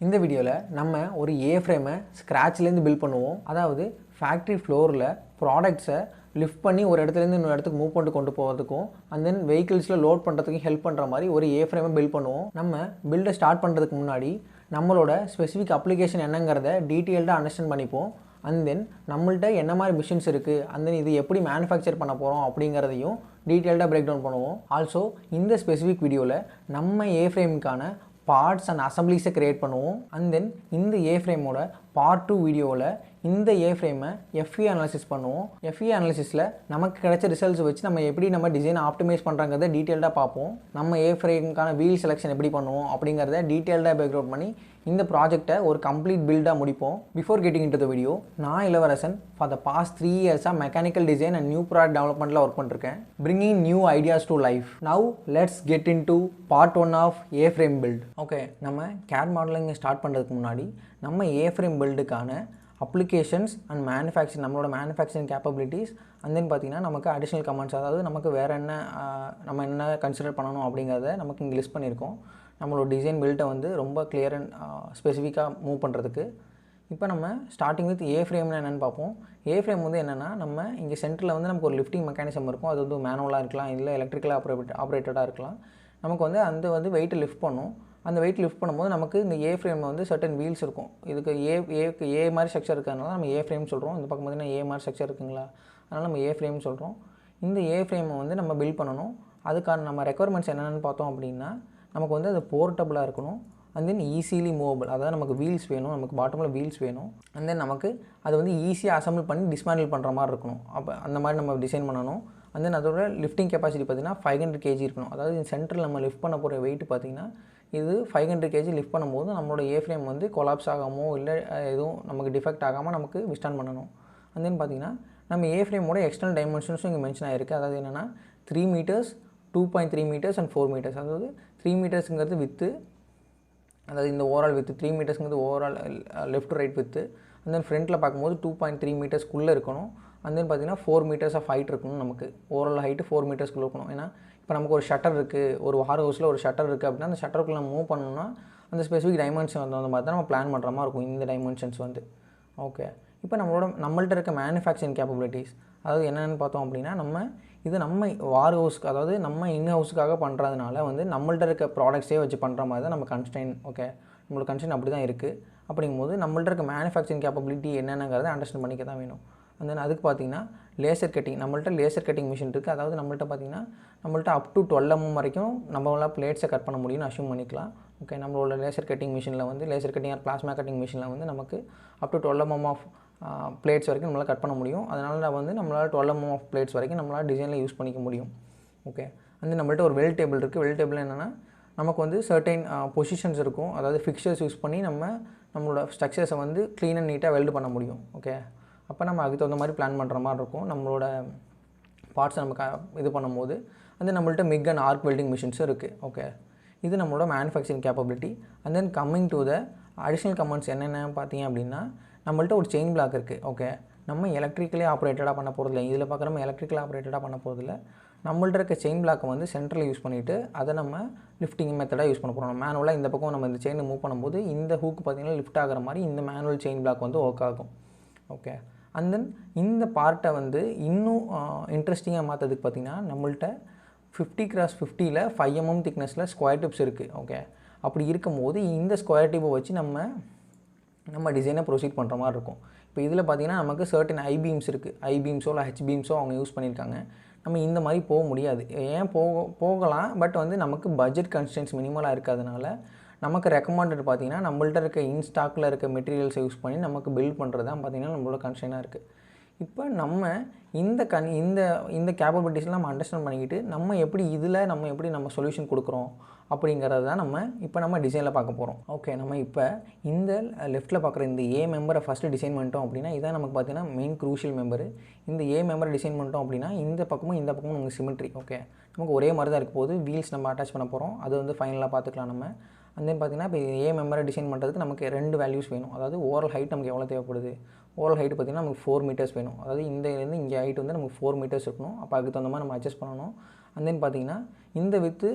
இந்த வீடியோவில் நம்ம ஒரு ஏ-ஃப்ரேமை ஸ்க்ராட்ச்லேருந்து பில்ட் பண்ணுவோம். அதாவது ஃபேக்ட்ரி ஃப்ளோரில் ப்ராடக்ட்ஸை லிஃப்ட் பண்ணி ஒரு இடத்துலேருந்து இன்னொரு இடத்துக்கு மூவ் பண்ணிட்டு கொண்டு போகிறதுக்கும் அண்ட் தென் வெஹிக்கிள்ஸில் லோட் பண்ணுறதுக்கும் ஹெல்ப் பண்ணுற மாதிரி ஒரு ஏ-ஃப்ரேமை பில்ட் பண்ணுவோம். நம்ம பில்டை ஸ்டார்ட் பண்ணுறதுக்கு முன்னாடி நம்மளோட ஸ்பெசிஃபிக் அப்ளிகேஷன் என்னங்கிறத டீட்டெயில்டாக அண்டர்ஸ்டாண்ட் பண்ணிப்போம். அண்ட் தென் நம்மள்ட்ட என்ன மாதிரி மிஷின்ஸ் இருக்குது, அண்ட் தென் இது எப்படி மேனுஃபேக்சர் பண்ண போகிறோம் அப்படிங்கிறதையும் டீட்டெயில்டாக பிரேக் டவுன் பண்ணுவோம். ஆல்சோ இந்த ஸ்பெசிஃபிக் வீடியோவில் நம்ம ஏ-ஃப்ரேமுக்கான பார்ட்ஸ் அண்ட் அசம்பிளிஸை க்ரியேட் பண்ணுவோம். அண்ட் தென் இந்த ஏ-ஃப்ரேமோட பார்ட் 2 வீடியோவில் இந்த ஏ-ஃப்ரேமை எஃப்இ அனாலிசிஸ் பண்ணுவோம். எஃப்இ அனாலிசிஸில் நமக்கு கிடைச்ச ரிசல்ட்ஸ் வச்சு நம்ம எப்படி நம்ம டிசைனை ஆப்டிமைஸ் பண்ணுறாங்கிறத டீட்டெயில்டாக பார்ப்போம். நம்ம ஏ-ஃப்ரேமுக்கான வீல் செலெக்ஷன் எப்படி பண்ணுவோம் அப்படிங்கிறத டீட்டெயில்டாக பேக் அவுட் பண்ணி இந்த ப்ராஜெக்டை ஒரு கம்ப்ளீட் பில்டாக முடிப்போம். Before getting into the video, நான் இளவரசன் ஃபார் த பாஸ்ட் 3 இயர்ஸாக mechanical design and new product டெவலப்மெண்ட்டில் ஒர்க் பண்ணிருக்கேன். Bringing new ideas to life. Now let's get in to part 1 of A frame build. Okay, நம்ம கேட் மாடலிங்கை start பண்ணுறதுக்கு முன்னாடி நம்ம A frame பில்டுக்கான அப்ளிகேஷன்ஸ் அண்ட் மேனுஃபேக்சரிங், நம்மளோட மேனுஃபேக்சரிங் கேப்பபிலிட்டிஸ் அண்ட் தென் பார்த்திங்கன்னா நமக்கு அடிஷ்னல் கமெண்ட்ஸ், அதாவது நமக்கு வேறு என்ன நம்ம என்ன கன்சிடர் பண்ணணும் அப்படிங்கிறத நமக்கு இங்கே லிஸ்ட் பண்ணியிருக்கோம். நம்மளோட டிசைன் பில்ட்டை வந்து ரொம்ப கிளியர் அண்ட் ஸ்பெசிஃபிக்காக மூவ் பண்ணுறதுக்கு. இப்போ நம்ம ஸ்டார்டிங் வித் ஏ-ஃப்ரேம்னு என்னென்னு பார்ப்போம். ஏ-ஃப்ரேம் வந்து என்னென்னா, நம்ம இங்கே சென்டரில் வந்து நமக்கு ஒரு லிஃப்டிங் மெக்கானிசம் இருக்கும். அது வந்து மேனுவலாக இருக்கலாம், இல்லை எலக்ட்ரிக்கலாக ஆப்ரேட்டடாக இருக்கலாம். நமக்கு வந்து அந்த வந்து வெயிட்டை லிஃப்ட் பண்ணும். அந்த வெயிட் லிஃப்ட் பண்ணும்போது நமக்கு இந்த ஏ-ஃப்ரேமில் வந்து சர்டன் வீல்ஸ் இருக்கும். இதுக்கு ஏ மாதிரி ஸ்ட்ரக்சர் இருக்கிறதுனால நம்ம ஏ-ஃப்ரேம் சொல்கிறோம். இந்த பக்கம் பார்த்திங்கன்னா ஏ மாதிரி ஸ்ட்ரக்சர் இருக்குங்களா, அதனால் நம்ம ஏ-ஃப்ரேம் சொல்கிறோம். இந்த ஏ-ஃப்ரேமை வந்து நம்ம பில்ட் பண்ணணும். அதுக்கான நம்ம ரெக்குவயர்மெண்ட்ஸ் என்னென்னு பார்த்தோம் அப்படின்னா, நமக்கு வந்து அது போர்ட்டபுளாக இருக்கணும். அண்ட் தென் ஈஸிலி மூவபிள், அதாவது நமக்கு வீல்ஸ் வேணும், நமக்கு பாட்டமில் வீல்ஸ் வேணும். அண்ட் தென் நமக்கு அது வந்து ஈஸியாக அசம்பிள் பண்ணி டிஸ்மேண்டில் பண்ணுற மாதிரி இருக்கணும். அப்போ அந்த மாதிரி நம்ம டிசைன் பண்ணணும். அண்ட் தென் அதோட லிஃப்டிங் கெப்பாசிட்டி பார்த்திங்கன்னா 500 kg இருக்கணும். அதாவது இந்த சென்டரில் நம்ம லிஃப்ட் பண்ண போகிற வெயிட் பார்த்திங்கன்னா இது 500 kg லிஃப்ட் பண்ணும்போது நம்மளோட ஏ-ஃப்ரேம் வந்து கொலாப்ஸ் ஆகாமோ இல்லை எதுவும் நமக்கு டிஃபெக்ட் ஆகாமல் நமக்கு விஸ்டாண்ட் பண்ணணும். அண்ட் தென் பார்த்திங்கன்னா நம்ம ஏ-ஃப்ரேமோட எக்ஸ்டர்னல் டைமென்ஷன்ஸும் இங்கே மென்ஷன் ஆகிருக்கு. அதாவது என்னென்னா 3 meters, 2.3 meters அண்ட் 4 meters. அதாவது 3 metersங்கிறது வித்து, அதாவது இந்த ஓவரால் வித்து 3 metersங்கிறது overall left right width. And then ஃப்ரண்ட்டில் பார்க்கும்போது 2.3 metersக்குள்ளே இருக்கணும். அண்ட் தென் பார்த்திங்கன்னா 4 meters ஆஃப் ஹைட் இருக்கணும். நமக்கு ஓவரால் ஹைட்டு 4 metersக்குள்ளே இருக்கணும். ஏன்னா இப்போ நமக்கு ஒரு ஷட்டர் இருக்குது, ஒரு வார் ஹவுஸில் ஒரு ஷட்டர் இருக்குது அப்படின்னா அந்த ஷட்டருக்குள்ளே நம்ம மூவ் பண்ணணும்னா அந்த ஸ்பெசிஃபிக் டைமென்ஷன் வந்து மாதிரி தான் நம்ம பிளான் பண்ணுற மாதிரி இருக்கும் இந்த டைமென்ஷன்ஸ் வந்து. ஓகே, இப்போ நம்மள்ட்ட இருக்க மேனுஃபேக்சரிங் கேப்பபிலிட்டிஸ் அதாவது என்னென்னு பார்த்தோம் அப்படின்னா, நம்ம வார் ஹவுஸ்க்கு, அதாவது நம்ம இன் ஹவுஸுக்காக பண்ணுறதுனால வந்து நம்மள்ட்ட இருக்க ப்ராடக்ட்ஸே வச்சு பண்ணுற மாதிரி தான் நம்ம கன்ஸ்ட்ரெயின். ஓகே, நம்மளோட கன்ஸ்ட்ரெயின் அப்படி தான் இருக்குது. அப்படிங்கும்போது நம்மள்ட்ட இருக்க மேனுஃபேக்சரிங் கேப்பபிலிட்டி என்னென்னங்கிறத அண்டர்ஸ்டாண்ட் பண்ணிக்க தான் வேணும். அண்ட் தென் அதுக்கு பார்த்திங்கன்னா லேசர் கட்டிங், நம்மள்ட்ட லேசர் கட்டிங் மிஷின் இருக்குது. அதாவது நம்மள்ட்ட அப் டு 12 mm வரைக்கும் நம்மளால் பிளேட்ஸை கட் பண்ண முடியும்னு அஷ்யூம் பண்ணிக்கலாம். ஓகே, நம்மளோட லேசர் கட்டிங் மிஷினில் வந்து laser cutting or plasma cutting மிஷினில் வந்து நமக்கு up to 12 mm of plates வரைக்கும் நம்மளால் கட் பண்ண முடியும். அதனால் வந்து நம்மளால் 12 mm ஆஃப் பிளேட்ஸ் வரைக்கும் நம்மளால் டிசைனில் யூஸ் பண்ணிக்க முடியும். ஓகே, வந்து நம்மள்ட்ட ஒரு வெல் டேபிள் இருக்குது. வெல் டேபிள் என்னென்னா, நமக்கு வந்து சர்டைன் பொசிஷன்ஸ் இருக்கும். அதாவது ஃபிக்சர்ஸ் யூஸ் பண்ணி நம்மளோட ஸ்ட்ரக்சர்ஸை வந்து க்ளீன் அண்ட் நீட்டாக வெல்டு பண்ண முடியும். ஓகே, அப்போ நம்ம அதுக்கு தகுந்த மாதிரி பிளான் பண்ணுற மாதிரி இருக்கும் நம்மளோட பார்ட்ஸை நம்ம இது பண்ணும்போது. வந்து நம்மள்ட்ட மிக் அண்ட் ஆர்க் வெல்டிங் மிஷின்ஸும் இருக்குது. ஓகே, இது நம்மளோட manufacturing capability. And then coming to the additional comments என்னென்ன பார்த்தீங்க அப்படின்னா, நம்மள்ட்ட ஒரு செயின் பிளாக் இருக்குது. ஓகே, நம்ம எலக்ட்ரிக்கலி ஆப்ரேட்டடாக பண்ண போகிறதில்ல. இதில் பார்க்குற நம்ம எலக்ட்ரிக்கல் ஆப்ரேட்டடாக பண்ண போகிறதில்ல. நம்மள்ட்ட இருக்க செயின் பிளாக்கை வந்து சென்டரில் யூஸ் பண்ணிவிட்டு அதை நம்ம லிஃப்டிங் மெத்தடாக யூஸ் பண்ண போகிறோம். மேனுவலாக இந்த பக்கம் நம்ம இந்த செயினை மூவ் பண்ணும்போது இந்த ஹூக்கு பார்த்திங்கன்னா லிஃப்ட் ஆகிற மாதிரி இந்த மேனுவல் செயின் பிளாக் வந்து ஒர்க் ஆகும். ஓகே, அண்ட் தென் இந்த பார்ட்டை வந்து இன்னும் இன்ட்ரெஸ்டிங்காக மாற்றதுக்கு பார்த்திங்கன்னா நம்மள்ட்ட 50x50 5 mm திக்னஸில் ஸ்கொயர் டிப்ஸ் இருக்குது. ஓகே, அப்படி இருக்கும்போது இந்த ஸ்கொயர் டிப்பை வச்சு நம்ம டிசைனை ப்ரொசீட் பண்ணுற மாதிரி இருக்கும். இப்போ இதில் பார்த்திங்கன்னா நமக்கு சர்டன் ஐபீம்ஸ் இருக்குது. ஐபீம்ஸோ இல்லை ஹெச்பீம்ஸோ அவங்க யூஸ் பண்ணியிருக்காங்க. நம்ம இந்த மாதிரி போக முடியாது. ஏன் போகலாம், பட் வந்து நமக்கு பட்ஜெட் கன்ஸ்ட்ரெயின்ஸ் மினிமலாக இருக்கிறதுனால நமக்கு ரெக்கமெண்டட் பார்த்திங்கன்னா நம்மள்ட்ட இருக்க இன்ஸ்டாக்கில் இருக்க மெட்டீரியல்ஸை யூஸ் பண்ணி நமக்கு பில்ட் பண்ணுறது தான் பார்த்திங்கன்னா நம்மளோட கன்ஸ்ட்ரெயினாக இருக்குது. இப்போ நம்ம இந்த கேப்பபிலிட்டிஸ்லாம் நம்ம அண்டர்ஸ்டாண்ட் பண்ணிக்கிட்டு நம்ம எப்படி நம்ம சொல்யூஷன் கொடுக்குறோம் அப்படிங்கிறது தான் நம்ம டிசைனில் பார்க்க போகிறோம். ஓகே, நம்ம இப்போ இந்த லெஃப்ட்டில் பார்க்குற இந்த ஏ மெம்பரை ஃபஸ்ட்டு டிசைன் பண்ணிட்டோம் அப்படின்னா இதான் நமக்கு பார்த்திங்கன்னா மெயின் க்ரூஷியல் மெம்பரு. இந்த ஏ மெம்பரை டிசைன் பண்ணிட்டோம் அப்படின்னா இந்த பக்கமும் நமக்கு சிமெட்ரி. ஓகே, நமக்கு ஒரே மாதிரி தான் இருக்க போது. வீல்ஸ் நம்ம அட்டாச் பண்ண போகிறோம், அது வந்து ஃபைனலாக பார்த்துக்கலாம் நம்ம. அண்ட் தென் பார்த்திங்கன்னா இப்போ ஏ மெம்பரை டிசைன் பண்ணுறதுக்கு நமக்கு 2 வேல்யூஸ் வேணும். அதாவது ஓவரால் ஹைட் நமக்கு எவ்வளோ தேவைப்படுது. ஓவரால் ஹைட் பார்த்திங்கன்னா நமக்கு 4 meters வேணும். அதாவது இருந்து இங்கே ஹைட் வந்து நமக்கு 4 meters இருக்கணும். அப்போ அதுக்கு தகுந்த மாதிரி நம்ம அட்ஜஸ்ட் பண்ணணும். அண்ட் தென் பார்த்திங்கன்னா இந்த வித்து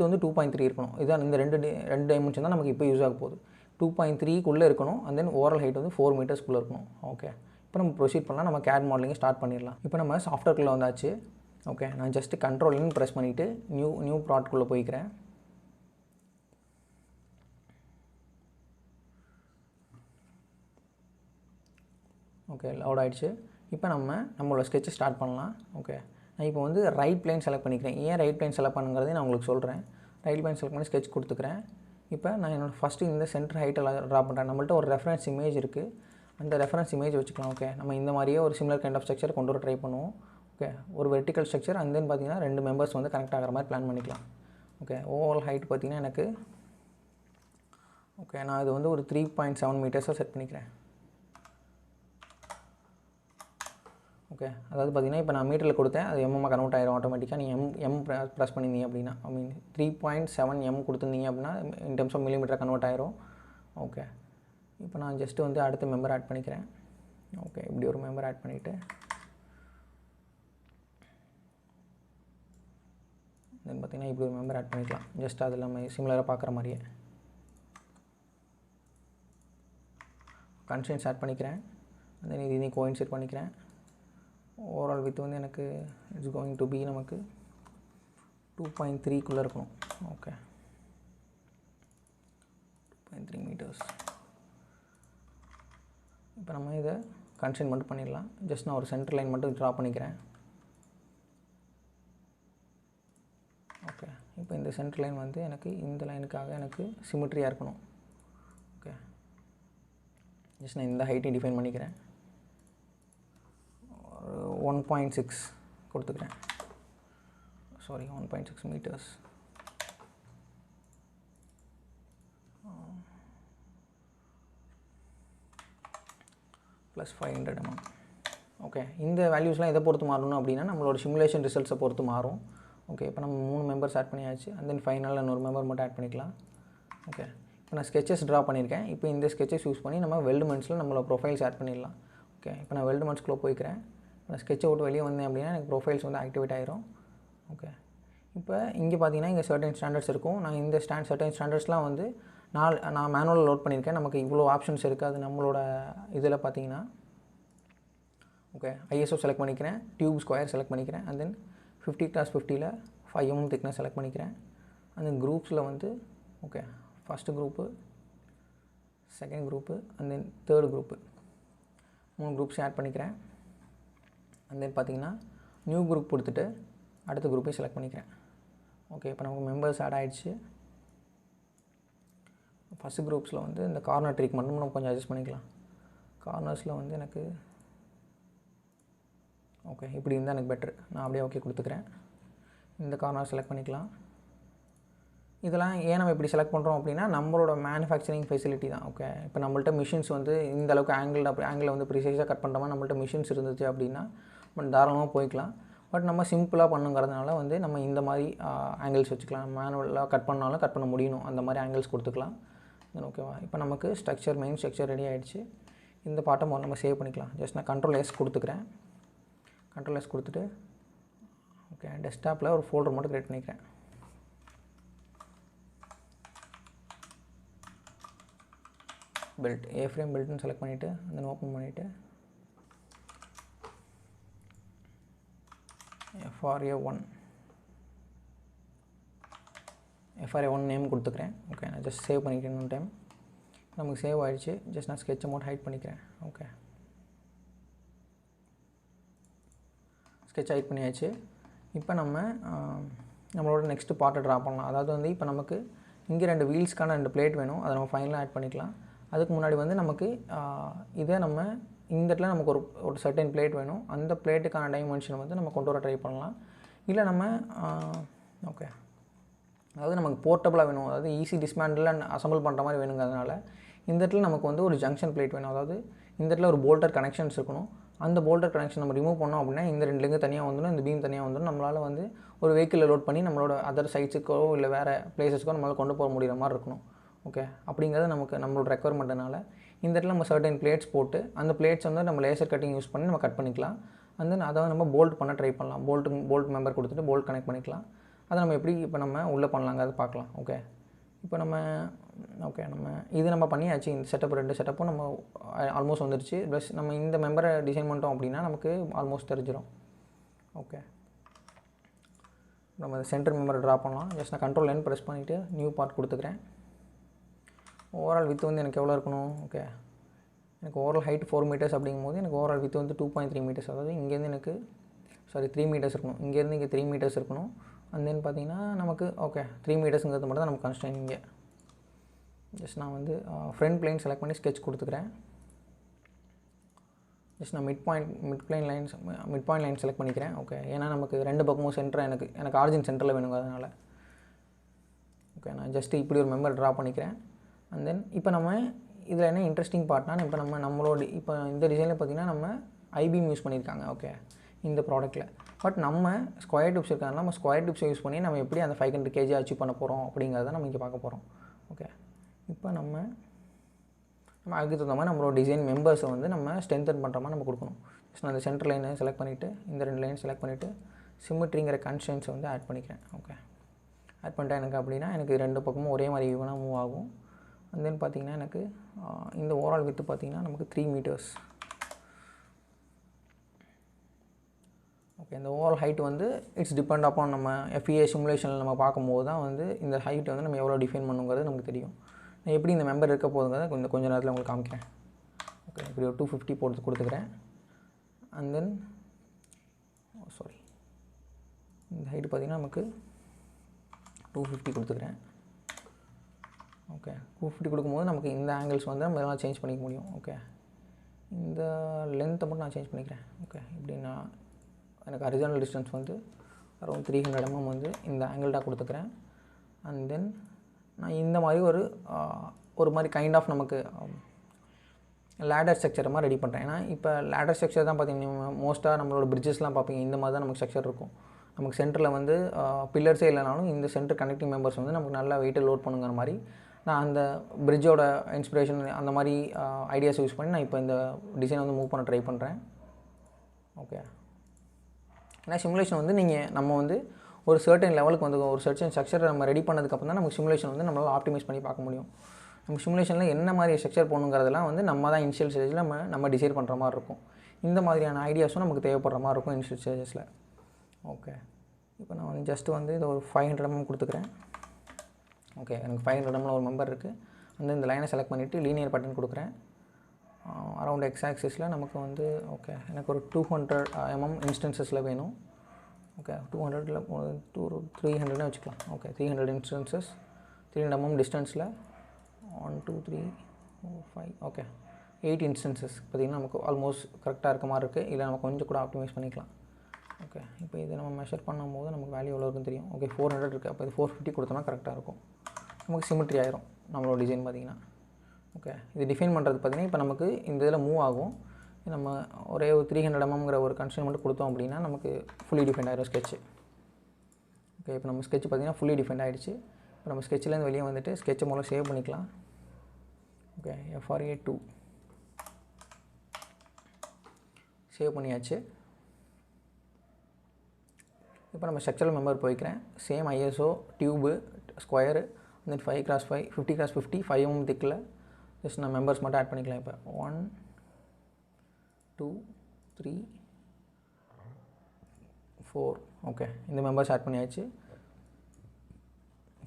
வந்து 2.3 இருக்கணும். இதான் இந்த ரெண்டு டைமென்ஷன் தான் நமக்கு இப்போ யூஸ் ஆக போகுது. 2.3 இருக்கணும். அண்ட் தென் ஓவரால் ஹைட் வந்து 4 மீட்டர்ஸ்க்குள்ளே இருக்கணும். ஓகே, இப்போ நம்ம ப்ரொசீட் பண்ணலாம். நம்ம CAD மாடலிங்கை ஸ்டார்ட் பண்ணிடலாம். இப்போ நம்ம சாஃப்ட்வேர்க்குள்ளே வந்தாச்சு. ஓகே, நான் ஜஸ்ட்டு கண்ட்ரோல்னு ப்ரெஸ் பண்ணிவிட்டு நியூ ப்ராடக்ட்குள்ளே போய்க்கிறேன். ஓகே, லவுட் ஆகிடுச்சு. இப்போ நம்மளோட ஸ்கெட்சை ஸ்டார்ட் பண்ணலாம். ஓகே, நான் இப்போ வந்து ரைட் பிளேன் செலக்ட் பண்ணிக்கிறேன். ஏன் ரைட் பிளேன் செலக்ட் பண்ணுங்கிறதே நான் உங்களுக்கு சொல்கிறேன். ரைட் பிளேன் செலக்ட் பண்ணி ஸ்கெட்ச் கொடுத்துக்கிறேன். இப்போ நான் என்னோடய ஃபஸ்ட்டு இந்த சென்டர் ஹைட்டெல்லாம் ட்ரா பண்ணுறேன். நம்மள்ட்ட ஒரு ரெஃபரன்ஸ் இமேஜ் இருக்குது. அந்த ரெஃபரன்ஸ் இமேஜ் வச்சுக்கலாம். ஓகே, நம்ம இந்த மாதிரியே ஒரு சிமிலர் கைண்ட் ஆஃப் ஸ்ட்ரக்சர் கொண்டு வர ட்ரை பண்ணுவோம். ஓகே, ஒரு வெர்டிக்கல் ஸ்ட்ரக்சர் அண்ட் தென் பார்த்தீங்கன்னா 2 மெம்பர்ஸ் வந்து கனெக்ட் ஆகிற மாதிரி பிளான் பண்ணிக்கலாம். ஓகே, ஓவரால் ஹைட் பார்த்தீங்கன்னா எனக்கு ஓகே, நான் இது வந்து ஒரு 3.7 மீட்டர்ஸாக செட் பண்ணிக்கிறேன். ஓகே, அதாவது பார்த்தீங்கன்னா இப்போ நான் மீட்டரில் கொடுத்தேன், அது எம்எம்மாக கன்வெர்ட் ஆகிடும் ஆட்டோமேட்டிக்காக. நீங்கள் எம் ப்ரெஸ் பண்ணியிருந்தீங்க அப்படின்னா, ஐ மீன் 3.7 எம் கொடுத்துருந்தீங்க அப்படின்னா in terms of millimetre convert ஆகிரும். ஓகே, இப்போ நான் ஜஸ்ட்டு வந்து அடுத்த மெம்பர் ஆட் பண்ணிக்கிறேன். ஓகே, இப்படி ஒரு மெம்பர் ஆட் பண்ணிவிட்டு தென் பார்த்தீங்கன்னா இப்படி ஒரு மெம்பர் ஆட் பண்ணிக்கலாம். ஜஸ்ட் அது நம்ம சிமிலராக பார்க்குற மாதிரியே கன்ஸ்ட்ரெயின்ட்ஸ் ஆட் பண்ணிக்கிறேன். தென் இதையும் கோயின்சைட் பண்ணிக்கிறேன். ஓவரால் வித் வந்து எனக்கு இட்ஸ் கோயிங் டு பி நமக்கு 2.3 இருக்கணும். Okay, 2.3 metres. இப்போ நம்ம இதை கன்ஸ்ட்ரெயின் மட்டும் பண்ணிடலாம். ஜஸ்ட் நான் ஒரு சென்டர் லைன் மட்டும் ட்ரா பண்ணிக்கிறேன். ஓகே, இப்போ இந்த சென்டர் லைன் வந்து எனக்கு இந்த லைனுக்காக எனக்கு சிமெட்ரியாக இருக்கணும். ஓகே, ஜஸ்ட் நான் இந்த ஹைட்டையும் டிஃபைன் பண்ணிக்கிறேன். 1.6 கொடுத்துக்கிறேன். Sorry, 1.6 metres. Plus 500 mm. Okay, இந்த வேல்யூஸ்லாம் எதை பொறுத்து மாறணும் அப்படின்னா நம்மளோட சிமுலேஷன் ரிசல்ட்ஸை பொறுத்து மாறும். ஓகே, இப்போ நம்ம 3 மெம்பர்ஸ் ஆட் பண்ணியாச்சு. அண்ட் தென் ஃபைனலில் இன்னொரு மெம்பர் மட்டும் ஆட் பண்ணிக்கலாம். ஓகே, இப்போ நான் ஸ்கெச்சஸ் ட்ரா பண்ணியிருக்கேன். இப்போ இந்த ஸ்கெச்சஸ் யூஸ் பண்ணி நம்ம வெல்டுமெண்ட்ஸில் நம்மளோட ப்ரொஃபைல்ஸ் ஆட் பண்ணிடலாம். ஓகே, இப்போ நான் வெல்டுமெண்ட்ஸ்குள்ளே போய்க்கிறேன். நான் ஸ்கெட்சை விட்டு வெளியே வந்தேன் அப்படின்னா எனக்கு ப்ரொஃபைல்ஸ் வந்து ஆக்டிவேட் ஆகிரும். ஓகே, இப்போ இங்கே பார்த்தீங்கன்னா இங்கே சர்டன் ஸ்டாண்டர்ட்ஸ் இருக்கும். நான் இந்த சர்டன் ஸ்டாண்டர்ட்ஸ்லாம் வந்து நான் மேனுவலில் லோட் பண்ணியிருக்கேன். நமக்கு இவ்வளோ ஆப்ஷன்ஸ் இருக்குது. அது நம்மளோட இதில் பார்த்தீங்கன்னா ஓகே, ISO செலக்ட் பண்ணிக்கிறேன். டியூப் ஸ்கொயர் செலக்ட் பண்ணிக்கிறேன். அண்ட் தென் 50x50ல் 5 mm திக்னஸ் செலக்ட் பண்ணிக்கிறேன். அண்ட் தென் குரூப்ஸில் வந்து okay, first group, second group, and then third group, 3 groups add பண்ணிக்கிறேன். அண்ட் தென் பார்த்தீங்கன்னா நியூ குரூப் கொடுத்துட்டு அடுத்த குரூப்பையும் செலக்ட் பண்ணிக்கிறேன். ஓகே, இப்போ நமக்கு மெம்பர்ஸ் ஆட் ஆகிடுச்சு. ஃபஸ்ட்டு குரூப்ஸில் வந்து இந்த கார்னர் ட்ரிக் மட்டும் நம்ம கொஞ்சம் அட்ஜஸ்ட் பண்ணிக்கலாம். கார்னர்ஸில் வந்து எனக்கு ஓகே இப்படி இருந்தால் எனக்கு பெட்ரு. நான் அப்படியே ஓகே கொடுத்துக்கிறேன். இந்த கார்னர் செலக்ட் பண்ணிக்கலாம். இதெல்லாம் ஏன் நம்ம இப்படி செலக்ட் பண்ணுறோம் அப்படின்னா நம்மளோட மேனுஃபேக்சரிங் ஃபெசிலிட்டி தான். ஓகே, இப்போ நம்மள்ட்ட மிஷின்ஸ் வந்து இந்த அளவுக்கு ஆங்கிளில் வந்து ப்ரிசைஸாக கட் பண்ணுற மாதிரி நம்மள்ட்ட மிஷின்ஸ் இருந்துச்சு அப்படின்னா நம்ம தாராளமாக போய்க்கலாம். பட் நம்ம சிம்பிளாக பண்ணுங்கிறதுனால வந்து நம்ம இந்த மாதிரி ஆங்கிள்ஸ் வச்சுக்கலாம். மேனுவலாக கட் பண்ணாலும் கட் பண்ண முடியணும், அந்த மாதிரி ஆங்கிள்ஸ் கொடுத்துக்கலாம். ஓகேவா, இப்போ நமக்கு மெயின் ஸ்ட்ரக்சர் ரெடி ஆகிடுச்சு. இந்த பாட்டை நம்ம சேவ் பண்ணிக்கலாம். ஜஸ்ட் நான் Ctrl+S கொடுத்துக்கிறேன். Ctrl+S கொடுத்துட்டு ஓகே டெஸ்க்டாப்பில் ஒரு ஃபோல்டர் மட்டும் க்ரியேட் பண்ணிக்கிறேன். பில்ட் A-frame பில்ட்னு செலக்ட் பண்ணிவிட்டு தென் ஓப்பன் பண்ணிவிட்டு FRA1 நேம் கொடுத்துக்கிறேன். ஓகே, நான் ஜஸ்ட் சேவ் பண்ணிக்கிறேன். இன்னொரு டைம் நமக்கு சேவ் ஆகிடுச்சு. ஜஸ்ட் நான் ஸ்கெட்சை மட்டும் ஹைட் பண்ணிக்கிறேன். ஓகே, ஸ்கெட்ச் ஹைட் பண்ணியாச்சு. இப்போ நம்மளோட நெக்ஸ்ட்டு பார்ட்டை ட்ரா பண்ணலாம். அதாவது வந்து இப்போ நமக்கு இங்கே 2 வீல்ஸ்க்கான 2 பிளேட் வேணும். அதை நம்ம ஃபைனலாக ஆட் பண்ணிக்கலாம். அதுக்கு முன்னாடி வந்து நமக்கு இதை நம்ம இந்த இடத்துல நமக்கு ஒரு சர்டன் பிளேட் வேணும். அந்த பிளேட்டுக்கான டைமென்ஷனை வந்து நம்ம கொண்டு வர ட்ரை பண்ணலாம். இல்லை நம்ம ஓகே அதாவது நமக்கு போர்ட்டபுளாக வேணும், அதாவது ஈஸி டிஸ்மேண்டில் அண்ட் அசம்பிள் பண்ணுற மாதிரி வேணுங்கிறதுனால இந்த இடத்துல நமக்கு வந்து ஒரு ஜங்ஷன் பிளேட் வேணும். அதாவது இந்த இடத்துல ஒரு போல்டர் கனெக்ஷன்ஸ் இருக்கணும். அந்த போல்டர் கனெக்ஷன் நம்ம ரிமூவ் பண்ணோம் அப்படின்னா இந்த 2 லிங்கு தனியாக வந்துடும், இந்த பீம் தனியாக வந்துடும். நம்மளால் வந்து ஒரு வெஹிக்கிளில் லோட் பண்ணி நம்மளோட அதர் சைட்ஸுக்கோ இல்லை வேறு பிளேஸஸ்க்கோ நம்மளால் கொண்டு போக முடிகிற மாதிரி இருக்கணும். ஓகே, அப்படிங்கிறது நம்மளோட ரெக்குவயர்மெண்ட்னால இந்த இடத்துல நம்ம சர்டன் பிளேட்ஸ் போட்டு அந்த பிளேட்ஸ் வந்து நம்ம லேசர் கட்டிங் யூஸ் பண்ணி நம்ம கட் பண்ணிக்கலாம். அண்ட் தென் அதை நம்ம போல்ட் பண்ண ட்ரை பண்ணலாம். போல்ட் மெம்பர் கொடுத்துட்டு போல்ட் கனெக்ட் பண்ணிக்கலாம். அதை நம்ம எப்படி இப்போ நம்ம உள்ளே பண்ணலாங்க அதை பார்க்கலாம். ஓகே, இப்போ நம்ம இது நம்ம பண்ணியாச்சு. இந்த செட்டப் 2 செட்டப்பும் நம்ம ஆல்மோஸ்ட் வந்துடுச்சு. ப்ளஸ் நம்ம இந்த மெம்பரை டிசைன் பண்ணிட்டோம் அப்படின்னா நமக்கு ஆல்மோஸ்ட் தெரிஞ்சிடும். ஓகே, நம்ம சென்டர் மெம்பரை ட்ரா பண்ணலாம். ஜஸ்ட் நான் Ctrl N ப்ரெஸ் பண்ணிவிட்டு நியூ பார்ட் கொடுத்துக்கிறேன். ஓவரால் வித் வந்து எனக்கு எவ்வளோ இருக்கணும்? ஓகே, எனக்கு ஓவரால் ஹைட் 4 மீட்டர்ஸ் அப்படிங்கும்போது எனக்கு ஓவரால் வித் வந்து 2.3 மீட்டர்ஸ். அதாவது இங்கேருந்து எனக்கு 3 மீட்டர்ஸ் இருக்கணும். இங்கேருந்து இங்கே 3 மீட்டர்ஸ் இருக்கணும். அண்ட் தென் பார்த்தீங்கன்னா நமக்கு ஓகே 3 மீட்டர்ஸுங்கிறது மட்டும் தான் நமக்கு கன்ஸ்ட்ரெயின். இங்கே ஜஸ்ட் நான் வந்து ஃப்ரண்ட் பிளேன் செலக்ட் பண்ணி ஸ்கெட்ச் கொடுத்துக்கிறேன். ஜஸ்ட் நான் மிட் பாயிண்ட் லைன் செலக்ட் பண்ணிக்கிறேன். ஓகே, ஏன்னா நமக்கு 2 பக்கமும் சென்டராக எனக்கு ஆரிஜின் சென்டரில் வேணுங்க. அதனால் ஓகே, நான் ஜஸ்ட்டு இப்படி ஒரு மெம்பர் ட்ரா பண்ணிக்கிறேன். அண்ட் தென் இப்போ நம்ம இதில் என்ன இன்ட்ரெஸ்டிங் பார்ட்னா, இப்போ நம்மளோட இப்போ இந்த டிசைனில் பார்த்திங்கன்னா நம்ம ஐபீம் யூஸ் பண்ணியிருக்காங்க. ஓகே, இந்த ப்ராடக்ட்டில். பட் நம்ம ஸ்கொயர் டிப்ஸ் இருக்காங்க. நம்ம ஸ்கொயர் டிப்ஸை யூஸ் பண்ணி நம்ம எப்படி அந்த 500 kg அச்சீவ் பண்ண போகிறோம் அப்படிங்கிறத நம்ம இங்கே பார்க்க போகிறோம். ஓகே, இப்போ நம்ம அதுக்கு தகுந்த மாதிரி நம்மளோட டிசைன் மெம்பர்ஸை வந்து நம்ம ஸ்ட்ரென்தன் பண்ணுற மாதிரி நம்ம கொடுக்கணும். ஜஸ்ட் நான் அந்த சென்டர் லைனை செலக்ட் பண்ணிவிட்டு இந்த 2 லைன் செலக்ட் பண்ணிவிட்டு சிம்மெட்ரிங்கிற கன்ஸ்ட்ரெயின்ஸை வந்து ஆட் பண்ணிக்கிறேன். ஓகே, ஆட் பண்ணிட்டேன். எனக்கு அப்படின்னா எனக்கு 2 பக்கமும் ஒரே மாதிரி ஈவனாக மூவ் ஆகும். அண்ட் தென் பார்த்திங்கன்னா எனக்கு இந்த ஓவரால் வித்து பார்த்திங்கன்னா நமக்கு 3 மீட்டர்ஸ். ஓகே, இந்த ஓவரால் ஹைட் வந்து இட்ஸ் டிபெண்ட் அப்பான் நம்ம FEA சிமுலேஷனில் நம்ம பார்க்கும்போது தான் வந்து இந்த ஹைட் வந்து நம்ம எவ்வளோ டிஃபைன் பண்ணுங்கிறது நமக்கு தெரியும். நான் எப்படி இந்த மெம்பர் இருக்க போகுதுங்கிறத கொஞ்சம் நேரத்தில் உங்களுக்கு காமிக்கிறேன். ஓகே, இப்படி ஒரு 250 போட்டு கொடுத்துக்கிறேன். அண்ட் தென் இந்த ஹைட்டு பார்த்திங்கன்னா நமக்கு 250 கொடுத்துக்கிறேன். ஓகே, 250 கொடுக்கும்போது நமக்கு இந்த ஆங்கிள்ஸ் வந்து நம்ம எதனால் சேஞ்ச் பண்ணிக்க முடியும். ஓகே, இந்த லென்த்தை மட்டும் நான் சேஞ்ச் பண்ணிக்கிறேன். ஓகே, இப்படி நான் எனக்கு ஹரிசாண்டல் டிஸ்டன்ஸ் வந்து அரௌண்ட் 300 mm வந்து இந்த ஆங்கிள்டாக கொடுத்துக்கிறேன். அண்ட் தென் நான் இந்த மாதிரி ஒரு மாதிரி கைண்ட் ஆஃப் நமக்கு லேடர் ஸ்ட்ரக்சர் மாதிரி ரெடி பண்ணுறேன். ஏன்னா இப்போ லேடர் ஸ்ட்ரக்சர் தான் பார்த்திங்கன்னா மோஸ்ட்டாக நம்மளோட பிரிட்ஜஸ்லாம் பார்ப்பீங்க. இந்த மாதிரி தான் நமக்கு ஸ்ட்ரக்சர் இருக்கும். நமக்கு சென்டரில் வந்து பில்லர்ஸே இல்லைனாலும் இந்த சென்டர் கனெக்டிங் மெம்பர்ஸ் வந்து நமக்கு நல்லா வெயிட்டை லோட் பண்ணுங்கிற மாதிரி நான் அந்த பிரிட்ஜோட இன்ஸ்பிரேஷன் அந்த மாதிரி ஐடியாஸ் யூஸ் பண்ணி நான் இப்போ இந்த டிசைனை வந்து மூவ் பண்ண ட்ரை பண்ணுறேன். ஓகே, ஏன்னா சிமுலேஷன் வந்து நம்ம வந்து ஒரு சர்டன் லெவலுக்கு வந்து ஒரு சர்டன் ஸ்ட்ரக்சரை நம்ம ரெடி பண்ணதுக்கப்புறம் தான் நமக்கு சிமுலேஷன் வந்து நம்மளால் ஆப்டிமைஸ் பண்ணி பார்க்க முடியும். நம்ம சிமுலேஷனில் என்ன மாதிரி ஸ்ட்ரக்சர் போகணுங்கிறதெல்லாம் வந்து நம்ம தான் இனிஷியல் ஸ்டேஜில் நம்ம டிசைட் பண்ணுற மாதிரி இருக்கும். இந்த மாதிரியான ஐடியாஸும் நமக்கு தேவைப்படுற மாதிரி இருக்கும் இனிஷியல் ஸ்டேஜஸில். ஓகே, இப்போ நான் வந்து ஜஸ்ட்டு வந்து இதை ஒரு 500 mm கொடுத்துக்கிறேன். ஓகே, எனக்கு 500 mm ஒரு மெம்பர் இருக்குது. வந்து இந்த லைனை செலக்ட் பண்ணிவிட்டு லீனியர் பட்டன் கொடுக்குறேன். அரௌண்ட் எக்ஸ் ஆக்சிஸில் நமக்கு வந்து ஓகே எனக்கு ஒரு 200 mm இன்ஸ்டன்சஸில் வேணும். ஓகே, 200ல் 300ன்னு வச்சுக்கலாம். ஓகே, 300 இன்ஸ்டன்சஸ் 300 mm டிஸ்டன்ஸில் 1 2 3 4 5 ஓகே 8 இன்ஸ்டன்சஸ் பார்த்திங்கன்னா நமக்கு ஆல்மோஸ்ட் கரெக்டாக இருக்க மாதிரி இருக்குது. இல்லை நம்ம கொஞ்சம் கூட ஆப்டிமைஸ் பண்ணிக்கலாம். ஓகே, இப்போ இதை நம்ம மெஷர் பண்ணும்போது நமக்கு வேல்யூ எவ்வளோ இருக்குன்னு தெரியும். ஓகே, 400 இருக்குது. அப்போ இது 450 கொடுத்தோம்னா கரெக்டாக இருக்கும். நமக்கு சிமெட்ரி ஆயிரும் நம்மளோட டிசைன் பார்த்திங்கன்னா. ஓகே, இது டிஃபைன் பண்ணுறது பார்த்திங்கன்னா இப்போ நமக்கு இந்த இதில் மூவ் ஆகும். நம்ம ஒரே ஒரு 300 mmங்கிற ஒரு கன்ஸ்ட்ரெயின்ட் மட்டும் கொடுத்தோம் அப்படின்னா நமக்கு ஃபுல்லி டிஃபைன் ஆகிடும் ஸ்கெட்ச்சு. ஓகே, இப்போ நம்ம ஸ்கெட்ச் பார்த்திங்கன்னா ஃபுல்லி டிஃபைன் ஆகிடுச்சு. இப்போ நம்ம ஸ்கெட்சிலேருந்து வெளியே வந்துட்டு ஸ்கெட்சை மூலம் சேவ் பண்ணிக்கலாம். ஓகே, FRA2 சேவ் பண்ணியாச்சு. இப்போ நம்ம ஸ்ட்ரக்சரல் மெம்பர் போய்க்கிறேன். சேம் ISO டியூபு ஸ்கொயரு தென் 5x5 50x50 5 mm திக்கில் ஜஸ்ட் நான் மெம்பர்ஸ் மட்டும் ஆட் பண்ணிக்கலாம். இப்போ 1 2 3 4 ஓகே, இந்த மெம்பர்ஸ் ஆட் பண்ணியாச்சு.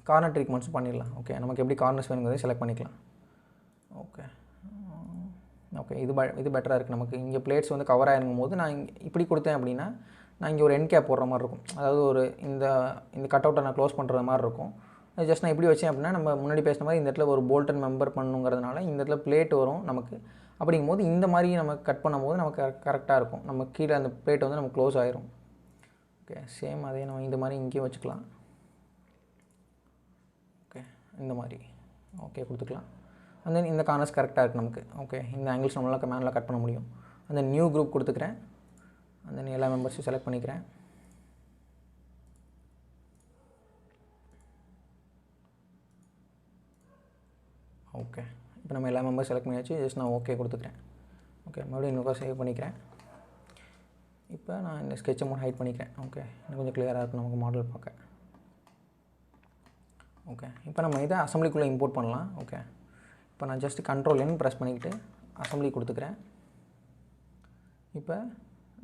கார்னர் ட்ரீட்மெண்ட்ஸும் பண்ணிடலாம். ஓகே, நமக்கு எப்படி கார்னர்ஸ் வேணுங்கிறத செலக்ட் பண்ணிக்கலாம். ஓகே ஓகே இது பெட்டராக இருக்குது. நமக்கு இங்கே பிளேட்ஸ் வந்து கவர் ஆகிருக்கும் போது நான் இப்படி கொடுத்தேன் அப்படின்னா நான் இங்கே ஒரு எண்ட் கேப் போடுற மாதிரி இருக்கும். அதாவது ஒரு இந்த கட் அவுட்டை நான் க்ளோஸ் பண்ணுற மாதிரி இருக்கும். ஜஸ்ட் நான் எப்படி வச்சேன் அப்படின்னா நம்ம முன்னாடி பேசுன மாதிரி இந்த இடத்துல ஒரு போல்டன் மெம்பர் பண்ணுங்கிறதுனால இந்த இடத்துல பிளேட் வரும் நமக்கு. அப்படிங்கும்போது இந்த மாதிரி நம்ம கட் பண்ணும்போது நமக்கு கரெக்டாக இருக்கும். நம்ம கீழே அந்த பிளேட் வந்து நமக்கு க்ளோஸ் ஆகிரும். ஓகே, சேம் அதே நம்ம இந்த மாதிரி இங்கேயும் வச்சுக்கலாம். ஓகே, இந்த மாதிரி ஓகே கொடுத்துக்கலாம். அண்ட் தென் இந்த கார்னர்ஸ் கரெக்டாக இருக்குது நமக்கு. ஓகே, இந்த ஆங்கிள்ஸ் நம்மளால் மேனில் கட் பண்ண முடியும். அந்த நியூ குரூப் கொடுத்துக்கிறேன். அண்ட் தென் எல்லா மெம்பர்ஸையும் செலக்ட் பண்ணிக்கிறேன். ஓகே, இப்போ நம்ம எல்லா மெம்பர்ஸ் செலக்ட் பண்ணியாச்சு. ஜஸ்ட் நான் ஓகே கொடுத்துக்கிறேன். ஓகே, மறுபடியும் இன்னும் சேவ் பண்ணிக்கிறேன். இப்போ நான் இந்த ஸ்கெட்சை மட்டும் ஹைட் பண்ணிக்கிறேன். ஓகே, இன்னும் கொஞ்சம் கிளியராக இருக்கும் நமக்கு மாடல் பார்க்க. ஓகே, இப்போ நம்ம இதை அசம்பிளிக்குள்ளே இம்போர்ட் பண்ணலாம். ஓகே, இப்போ நான் ஜஸ்ட் Ctrl N ப்ரெஸ் பண்ணிக்கிட்டு அசம்பிளி கொடுத்துக்கிறேன். இப்போ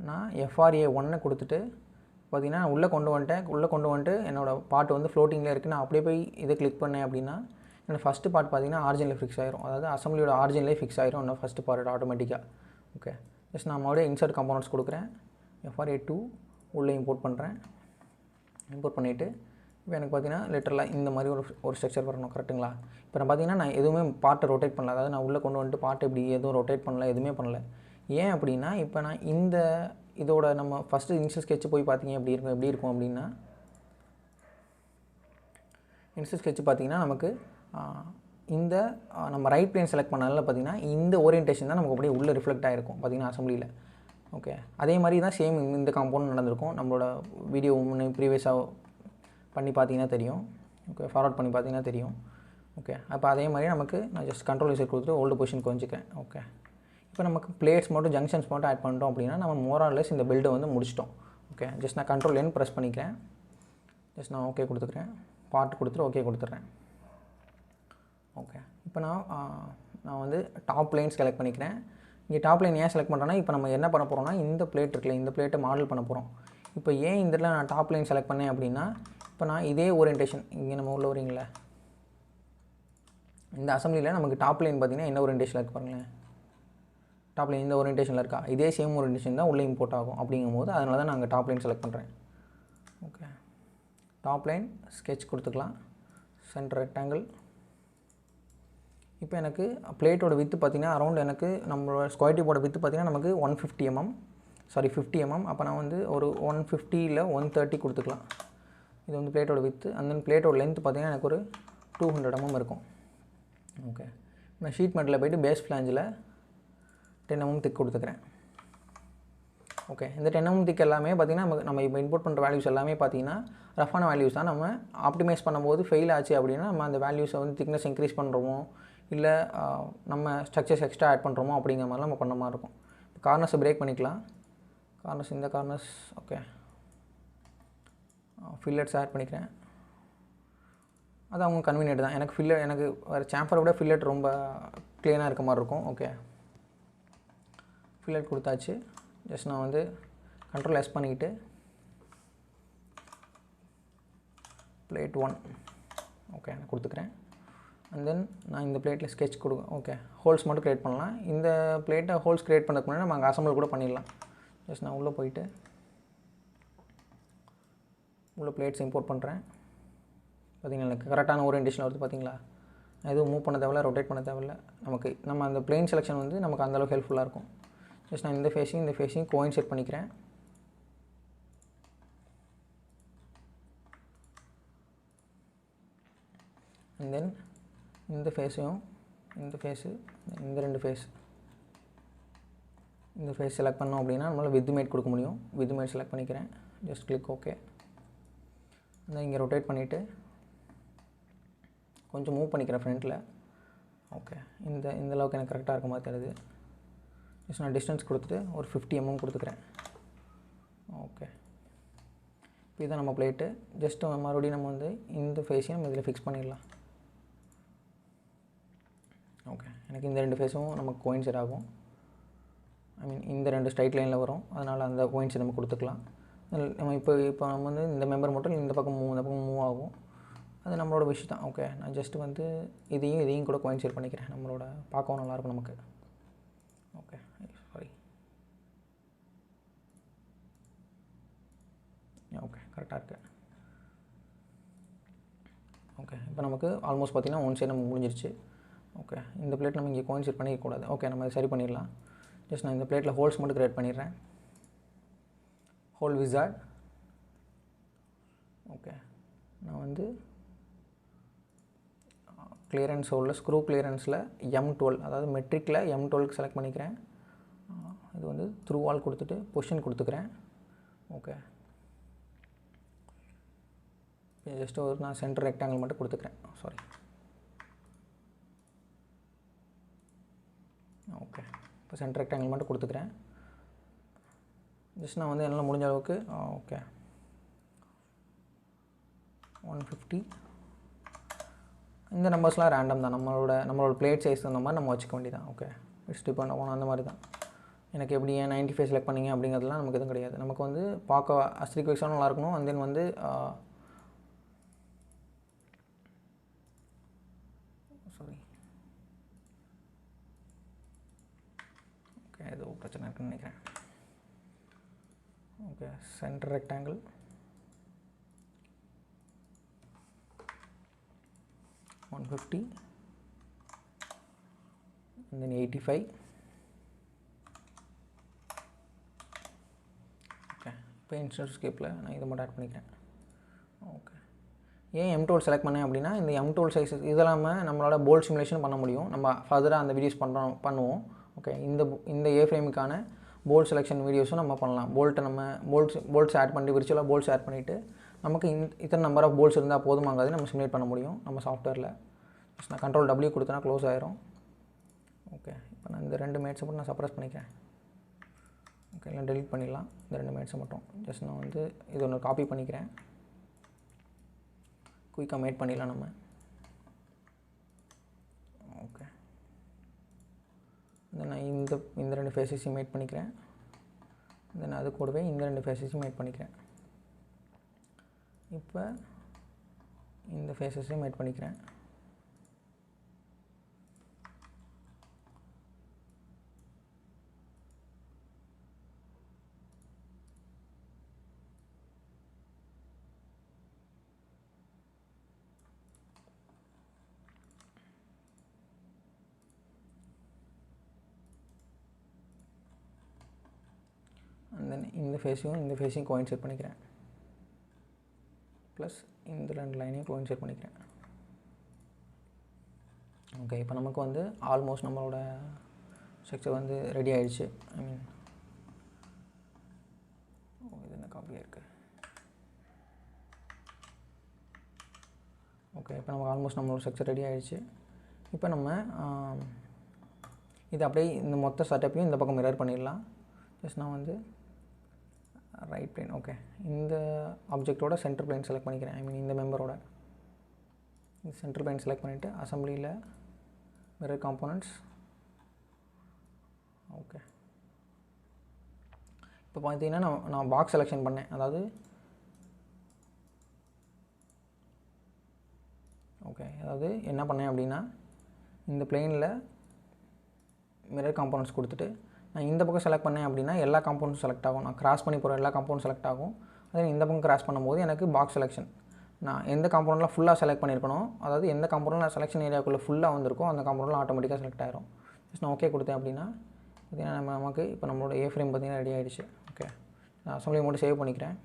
நான் FRA1 கொடுத்துட்டு பார்த்திங்கன்னா உள்ளே கொண்டு வந்துட்டு என்னோடய பார்ட் வந்து ஃப்ளோட்டிங்கில் இருக்குது. நான் அப்படியே போய் இதை கிளிக் பண்ணேன் அப்படின்னா என்னோடய ஃபஸ்ட்டு பார்ட் பார்த்திங்கன்னா ஆரிஜினில் ஃபிக்ஸ் ஆயிரும். அதாவது அசம்பிளியோட ஆரிஜினிலே ஃபிக்ஸ் ஆயிரும் என்னோட ஃபஸ்ட்டு பார்ட் ஆட்டோமேட்டிக்காக. ஓகே, ஜஸ்ட் நான் மறுபடியும் இன்சர்ட் காம்போனன்ட்ஸ் கொடுக்குறேன். FRA2 உள்ளே இம்போர்ட் பண்ணுறேன். இம்போர்ட் பண்ணிவிட்டு இப்போ எனக்கு பார்த்தீங்கன்னா லிட்டரலாக இந்த மாதிரி ஒரு ஸ்ட்ரக்சர் வரணும். கரெக்டுங்களா? இப்போ நான் பார்த்தீங்கன்னா நான் எதுவுமே பார்ட்டை ரொட்டேட் பண்ணல. அதாவது நான் உள்ளே கொண்டு வந்துட்டு பார்ட்டை இப்படி எதுவும் ரொட்டேட் பண்ணல, எதுவுமே பண்ணல. ஏன் அப்படின்னா இப்போ நான் இதோட நம்ம ஃபஸ்ட்டு இன்ஸ்டன்ட் ஸ்கெட்ச் போய் பார்த்தீங்க எப்படி இருக்கும் அப்படின்னா இன்ஸ்டன்ட் ஸ்கெட்ச் பார்த்தீங்கன்னா நமக்கு இந்த நம்ம ரைட் பிளேன் செலக்ட் பண்ணால பார்த்தீங்கன்னா இந்த ஓரியன்டேஷன் தான் நமக்கு அப்படியே உள்ளே ரிஃப்ளெக்ட் ஆகிருக்கும் பார்த்தீங்கன்னா அசம்பிளியில். ஓகே, அதே மாதிரி தான் சேம் இந்த காம்பவுண்ட் நடந்திருக்கும். நம்மளோட வீடியோ முன்னே ப்ரீவியஸாக பண்ணி பார்த்தீங்கன்னா தெரியும். ஓகே, ஃபார்வர்ட் பண்ணி பார்த்தீங்கன்னா தெரியும். ஓகே, அப்போ அதே மாதிரி நமக்கு நான் ஜஸ்ட் Ctrl Z கொடுத்துட்டு ஓல்டு பொசிஷனுக்கு வந்துக்கிறேன். ஓகே, இப்போ நமக்கு பிளேட்ஸ் மட்டும் ஜங்ஷன்ஸ் மட்டும் ஆட் பண்ணிட்டோம் அப்படின்னா நம்ம மோரார்லெஸ் இந்த பில்டை வந்து முடிச்சிட்டோம். ஓகே, ஜஸ்ட் நான் Ctrl N ப்ரெஸ் பண்ணிக்கிறேன். ஜஸ்ட் நான் ஓகே கொடுத்துக்கிறேன். பார்ட் கொடுத்துட்டு ஓகே கொடுத்துட்றேன். ஓகே, இப்போ நான் வந்து டாப் லைன் செலக்ட் பண்ணிக்கிறேன். இங்கே டாப் லைன் ஏன் செலக்ட் பண்ணுறேன்னா இப்போ நம்ம என்ன பண்ண போகிறோம்னா இந்த பிளேட் இருக்குல்ல, இந்த பிளேட்டை மாடல் பண்ண போகிறோம். இப்போ ஏன் இந்த இடத்துல நான் டாப் லைன் செலக்ட் பண்ணேன் அப்படின்னா இப்போ நான் இதே ஓரியன்டேஷன் இங்கே நம்ம உள்ள வரீங்களா இந்த அசம்பிளியில் நமக்கு டாப் லைன் பார்த்திங்கன்னா என்ன ஓரியன்டேஷனில் இருக்குது பாருங்களேன். டாப் லைன் இந்த ஓரியன்டேஷனில் இருக்கா, இதே சேம் ஓரியன்டேஷன் தான் உள்ளே இம்போர்ட் ஆகும். அப்படிங்கும்போது அதனால தான் நாங்கள் டாப் லைன் செலக்ட் பண்ணுறேன். ஓகே, டாப் லைன் ஸ்கெட்ச் கொடுத்துக்கலாம். Centre rectangle. இப்போ எனக்கு பிளேட்டோட வித்து பார்த்திங்கன்னா அரௌண்ட் எனக்கு நம்மளோட ஸ்கொயர் டியூபோட வித்து பார்த்திங்கன்னா நமக்கு 50 mm. அப்போ நான் வந்து ஒரு 150 130 கொடுத்துக்கலாம். இது வந்து பிளேட்டோட வித்து. அண்ட் தென் பிளேட்டோட லென்த் பார்த்திங்கன்னா எனக்கு ஒரு 200 mm இருக்கும். ஓகே, நான் ஷீட் மெட்டலில் போய்ட்டு பேஸ் ஃப்ளாஞ்சில் 10 mm திக் கொடுத்துக்கிறேன். ஓகே, இந்த 10 mm திக் எல்லாமே பார்த்திங்கன்னா நம்ம இப்போ இம்போர்ட் பண்ணுற வேல்யூஸ் எல்லாமே பார்த்திங்கன்னா ரஃபான வேல்யூஸ் தான். நம்ம ஆப்டிமைஸ் பண்ணும்போது ஃபெயில் ஆச்சு அப்படின்னா நம்ம அந்த வேல்யூஸை வந்து திக்னஸ் இன்க்ரீஸ் பண்ணுறோமோ இல்லை நம்ம ஸ்ட்ரக்சர்ஸ் எக்ஸ்ட்ரா ஆட் பண்ணுறோமோ அப்படிங்கிற மாதிரிலாம் நம்ம பண்ண மாதிரி இருக்கும். கார்னர்ஸை பிரேக் பண்ணிக்கலாம். இந்த கார்னர்ஸ் ஓகே, ஃபில்லட்ஸ் ஆட் பண்ணிக்கிறேன். அது அவங்க கன்வீனியன்ட் தான். எனக்கு வேறு சாம்பரை விட ஃபில்லட் ரொம்ப க்ளீனாக இருக்க மாதிரி இருக்கும். ஓகே, ஃபில்லட் கொடுத்தாச்சு. ஜஸ்ட் நான் வந்து Ctrl S பண்ணிக்கிட்டு பிளேட் 1 ஓகே நான் கொடுத்துக்கிறேன். அண்ட் தென் நான் இந்த பிளேட்டில் ஸ்கெட்ச் ஓகே ஹோல்ஸ் மட்டும் க்ரியேட் பண்ணலாம். இந்த பிளேட்டை ஹோல்ஸ் க்ரியேட் பண்ணதுக்கு முன்னாடி நம்ம அங்கே அசம்பிள் கூட பண்ணிடலாம். ஜஸ்ட் நான் உள்ளே போயிட்டு உள்ள பிளேட்ஸ் இம்போர்ட் பண்ணுறேன். பார்த்திங்கன்னா எனக்கு கரெக்டான ஓரியன்டேஷன் வருது. பார்த்திங்களா, நான் எதுவும் மூவ் பண்ண தேவையில்ல, ரொட்டேட் பண்ண தேவையில்ல. நம்ம அந்த பிளேன் செலெக்ஷன் வந்து நமக்கு அந்தளவுக்கு ஹெல்ப்ஃபுல்லாக இருக்கும். ஜஸ்ட் நான் இந்த ஃபேஸையும் கோயின்செட் பண்ணிக்கிறேன். அண்ட் தென் இந்த ஃபேஸையும் இந்த ரெண்டு ஃபேஸ் இந்த ஃபேஸ் செலக்ட் பண்ணோம் அப்படின்னா நம்மளால் வித் மேட் கொடுக்க முடியும். வித் மேட் செலக்ட் பண்ணிக்கிறேன். Just click okay. இங்கே ரொட்டேட் பண்ணிவிட்டு கொஞ்சம் மூவ் பண்ணிக்கிறேன் ஃப்ரண்ட்டில். ஓகே, இந்த அளவுக்கு எனக்கு கரெக்டாக இருக்க மாதிரி தெரியுது. ஜஸ்ட் நான் டிஸ்டன்ஸ் கொடுத்துட்டு ஒரு 50 mm கொடுத்துக்கிறேன். ஓகே, இப்போ இதான் நம்ம பிளேட்டு. ஜஸ்ட் மறுபடியும் நம்ம வந்து இந்த ஃபேஸையும் நம்ம இதில் ஃபிக்ஸ் பண்ணிடலாம். ஓகே, எனக்கு இந்த ரெண்டு ஃபேஸும் நமக்கு கோயின்சைட் ஆகும். இந்த ரெண்டு ஸ்ட்ரைட் லைனில் வரும். அதனால் அந்த கோயின்சைட் நம்ம கொடுத்துக்கலாம். நம்ம இப்போ நம்ம வந்து இந்த மெம்பர் மட்டும் இந்த பக்கம் மூவ் ஆகும். அது நம்மளோட விஷயம் தான். ஓகே, நான் ஜஸ்ட் வந்து இதையும் கூட கோயின்சைட் பண்ணிக்கிறேன். நம்மளோட பார்க்கவும் நல்லாயிருக்கும் நமக்கு. Okay, sorry. ஓகே, கரெக்டாக இருக்குது. ஓகே, இப்போ நமக்கு ஆல்மோஸ்ட் பார்த்திங்கன்னா ஒன் சைடு நம்ம முடிஞ்சிருச்சு. ஓகே, இந்த பிளேட் நம்ம இங்கே கோயின்சைட் பண்ணிக்கக்கூடாது. ஓகே, நம்ம சரி பண்ணிடலாம். ஜஸ்ட் நான் இந்த பிளேட்டில் ஹோல்ஸ் மட்டும் க்ரியேட் பண்ணிடுறேன். Whole wizard. ஓகே, நான் வந்து கிளியரன்ஸ் ஹோலில் ஸ்க்ரூ கிளியரன்ஸில் M12 அதாவது மெட்ரிக்கில் M12க்கு செலக்ட் பண்ணிக்கிறேன். இது வந்து த்ரூ வால் கொடுத்துட்டு பொசிஷன் கொடுத்துக்கிறேன். ஓகே, ஜஸ்ட் நான் சென்டர் ரெக்டாங்கிள் மட்டும் கொடுத்துக்கிறேன். சாரி. ஓகே, இப்போ சென்டர் ரெக்டாங்கிள் மட்டும் கொடுத்துக்கிறேன். ஜஸ்ட் நான் வந்து என்னால் முடிஞ்ச அளவுக்கு ஓகே 150 இந்த நம்பர்ஸ்லாம் ரேண்டம் தான். நம்மளோட பிளேட் சைஸ் அந்த மாதிரி நம்ம வச்சுக்க வேண்டியதான். ஓகே, இட்ஸ் டிபெண்ட் ஆகும் அந்த மாதிரி தான். எனக்கு எப்படி ஏன் 95 செலக்ட் பண்ணிங்க அப்படிங்கிறதுலாம் நமக்கு எதுவும் கிடையாது. நமக்கு வந்து பார்க்க அஸ்ட்ரிக் வைஸாக நல்லா இருக்கணும். அண்ட் தென் வந்து சாரி ஓகே, ஏதோ பிரச்சனை இருக்குன்னு நினைக்கிறேன். Okay, centre rectangle, $150 and then 85. Okay, இப்போ இன்ஸ்டன்ஸ்கேப்பில் நான் இதை மட்டும் ஆட் பண்ணிக்கிறேன். ஓகே, ஏன் M12 செலக்ட் பண்ணேன் அப்படின்னா, இந்த M12 சைஸஸ் இதெல்லாமல் நம்மளோட போல்ட் சிமுலேஷன் பண்ண முடியும். நம்ம ஃபர்தராக அந்த வீடியோஸ் பண்ணுவோம். ஓகே, இந்த ஏ ஃப்ரேமுக்கான போல்ட் செலெக்ஷன் வீடியோஸும் நம்ம பண்ணலாம். போல்ட்ஸ் ஆட் பண்ணி விர்ச்சுவலாக போல்ட்ஸ் ஆட் பண்ணிவிட்டு நமக்கு இத்தனை நம்பர் ஆஃப் போல்ட்ஸ் இருந்தால் போதுமாங்கிறது நம்ம சிமுலேட் பண்ண முடியும் நம்ம சாஃப்ட்வேரில். நான் கண்ட்ரோல் W கொடுத்தனா க்ளோஸ் ஆயிரும். ஓகே, இப்போ நான் இந்த 2 மேட்ஸை மட்டும் நான் சப்ரஸ் பண்ணிக்கிறேன். ஓகே, இல்லை டெலிட் பண்ணிடலாம் இந்த 2 மேட்ஸை மட்டும். ஜஸ்ட் நான் வந்து இது ஒன்று காப்பி பண்ணிக்கிறேன். குயிக்காக மேட் பண்ணிடலாம் நம்ம. ஓகே, நான் இந்த 2 ஃபேஸஸையும் மேட் பண்ணிக்கிறேன். தென் அது கூடவே இந்த 2 ஃபேஸஸையும் மேட் பண்ணிக்கிறேன். இப்போ இந்த ஃபேஸஸையும் மேட் பண்ணிக்கிறேன். அண்ட் தென் இந்த ஃபேஸையும் கோயின்சைட் பண்ணிக்கிறேன். ப்ளஸ் இந்த 2 லைனையும் கோயின்சைட் பண்ணிக்கிறேன். ஓகே, இப்போ நமக்கு வந்து ஆல்மோஸ்ட் நம்மளோட ஸ்ட்ரக்சர் வந்து ரெடி ஆகிடுச்சு. ஐ மீன் இது என்ன காப்பியாக இருக்குது. ஓகே, இப்போ நமக்கு ஆல்மோஸ்ட் நம்மளோட ஸ்ட்ரக்சர் ரெடி ஆகிடுச்சு. இப்போ நம்ம இது அப்படியே இந்த மொத்த செட்டப்பையும் இந்த பக்கம் மிரர் பண்ணிடலாம். ஜஸ்ட் நான் வந்து ரைட் பிளேன், ஓகே, இந்த ஆப்ஜெக்டோட சென்டர் பிளேன் செலக்ட் பண்ணிக்கிறேன். ஐ மீன் இந்த மெம்பரோட இந்த சென்டர் பிளேன் செலக்ட் பண்ணிவிட்டு அசம்பிளியில் மிரர் காம்போனன்ட்ஸ். ஓகே, இப்போ பார்த்தீங்கன்னா நான் பாக்ஸ் செலெக்ஷன் பண்ணேன். அதாவது என்ன பண்ணேன் அப்படின்னா, இந்த பிளேனில் மிரர் காம்போனன்ட்ஸ் கொடுத்துட்டு நான் இந்த பக்கம் செலக்ட் பண்ணேன் அப்படின்னா எல்லா காம்பவுண்டும் செலக்ட் ஆகும். நான் கிராஸ் பண்ணி போகிற எல்லா காம்பவுண்டும் செலக்ட் ஆகும். அதே இந்த பக்கம் கிராஸ் பண்ணும்போது எனக்கு பாக்ஸ் செலெக்ஷன், நான் எந்த காம்பவுண்டில் ஃபுல்லாக செலக்ட் பண்ணியிருக்கணும், அதாவது எந்த காம்பவுண்டில் செலெக்ஷன் ஏரியாவுக்குள்ளே ஃபுல்லாக வந்திருக்கோ அந்த காம்பவுண்டில் ஆட்டோமேட்டிக்காக செலக்ட் ஆகிரும். ஜஸ்ட் நான் ஓகே கொடுத்தேன் அப்படின்னா பார்த்திங்கன்னா நமக்கு இப்போ நம்மளோட ஏ ஃப்ரேம் பார்த்திங்கன்னா ரெடி ஆகிடுச்சு. ஓகே, நான் அசம்பிளி மட்டும் சேவ் பண்ணிக்கிறேன்.